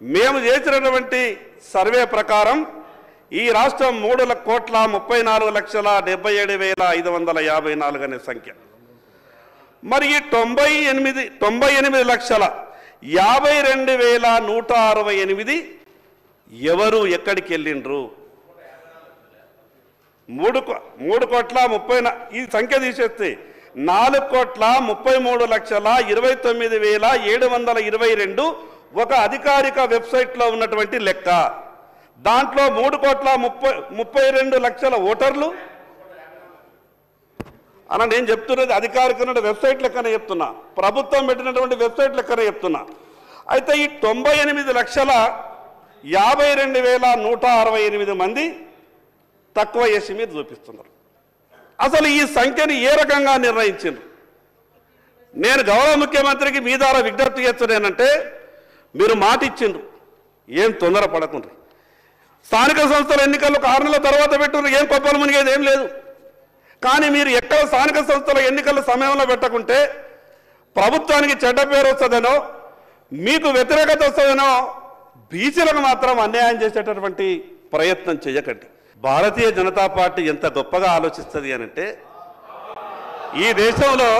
మేము చేసినటువంటి సర్వే ప్రకారం ఈ రాష్ట్రం 3,34,77,554 అనే సంఖ్య. మరి ఈ 98,52,168 ఎవరు ఎక్కడికి వెళ్ళిండ్రు? 3,30,30,000 ఈ సంఖ్య తీసేస్తే 4,33,29,722 ఒక అధికారిక వెబ్సైట్లో ఉన్నటువంటి లెక్క. దాంట్లో 3,32,00,000 ఓటర్లు అన్న. నేను చెప్తున్నది అధికారిక వెబ్సైట్ లెక్కనే చెప్తున్నా, ప్రభుత్వం పెట్టినటువంటి వెబ్సైట్ లెక్కనే చెప్తున్నా. అయితే ఈ 98,52,168 మంది తక్కువ చేసి మీరు చూపిస్తున్నారు. అసలు ఈ సంఖ్యని ఏ రకంగా నిర్ణయించారు? నేను గౌరవ ముఖ్యమంత్రికి మీ ద్వారా విజ్ఞప్తి చేస్తున్నానంటే, మీరు మాట ఇచ్చిండ్రు, ఏం తొందరపడకుండ్రి. స్థానిక సంస్థల ఎన్నికలు 6 నెలల తర్వాత పెట్టుకుని ఏం కొప్పలు మునిగేది ఏం లేదు. కానీ మీరు ఎక్కడ స్థానిక సంస్థల ఎన్నికల సమయంలో పెట్టకుంటే ప్రభుత్వానికి చెడ్డ పేరు వస్తుందనో, మీకు వ్యతిరేకత వస్తుందనో బీసీలకు మాత్రం అన్యాయం చేసేటటువంటి ప్రయత్నం చేయకండి. భారతీయ జనతా పార్టీ ఎంత గొప్పగా ఆలోచిస్తుంది అనంటే, ఈ దేశంలో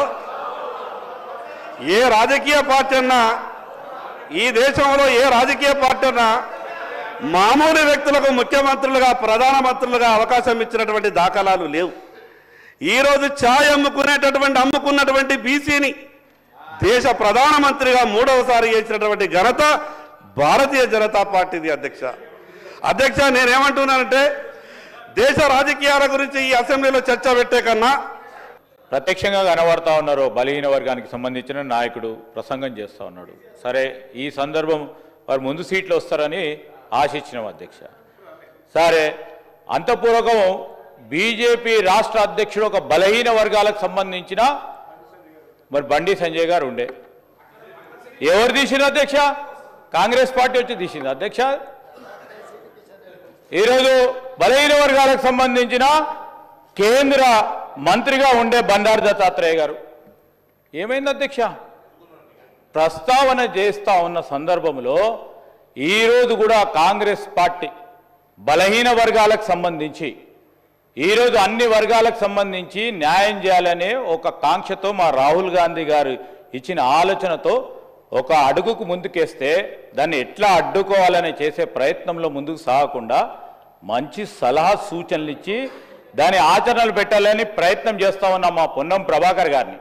ఏ రాజకీయ పార్టీ అన్నా మామూలు వ్యక్తులకు ముఖ్యమంత్రులుగా ప్రధానమంత్రులుగా అవకాశం ఇచ్చినటువంటి దాఖలాలు లేవు. ఈరోజు ఛాయ్ అమ్ముకున్నటువంటి బీసీని దేశ ప్రధానమంత్రిగా 3వసారి చేసినటువంటి ఘనత భారతీయ జనతా పార్టీది. అధ్యక్ష నేనేమంటున్నానంటే, దేశ రాజకీయాల గురించి ఈ అసెంబ్లీలో చర్చ పెట్టే కన్నా ప్రత్యక్షంగా కనబడతా ఉన్నారు. బలహీన వర్గానికి సంబంధించిన నాయకుడు ప్రసంగం చేస్తూ ఉన్నాడు. సరే, ఈ సందర్భం వారు ముందు సీట్లు వస్తారని ఆశించినాం అధ్యక్ష. సరే, అంతపూర్వకం బీజేపీ రాష్ట్ర అధ్యక్షుడు ఒక బలహీన వర్గాలకు సంబంధించిన మరి బండి సంజయ్ గారు ఉండే. ఎవరు తీసింది అధ్యక్ష? కాంగ్రెస్ పార్టీ వచ్చి తీసింది అధ్యక్ష. ఈరోజు బలహీన వర్గాలకు సంబంధించిన కేంద్ర మంత్రిగా ఉండే బండారు దత్తాత్రేయ గారు ఏమైంది అధ్యక్ష? ప్రస్తావన చేస్తూ ఉన్న సందర్భంలో ఈరోజు కూడా కాంగ్రెస్ పార్టీ బలహీన వర్గాలకు సంబంధించి ఈరోజు అన్ని వర్గాలకు సంబంధించి న్యాయం చేయాలనే ఒక కాంక్షతో మా రాహుల్ గాంధీ గారు ఇచ్చిన ఆలోచనతో ఒక అడుగుకు ముందుకేస్తే దాన్ని ఎట్లా అడ్డుకోవాలని చేసే ప్రయత్నంలో ముందుకు సాగకుండా మంచి సలహా సూచనలు ఇచ్చి దాని ఆచరణలు పెట్టాలని ప్రయత్నం చేస్తా ఉన్న మా పొన్నం ప్రభాకర్ గారిని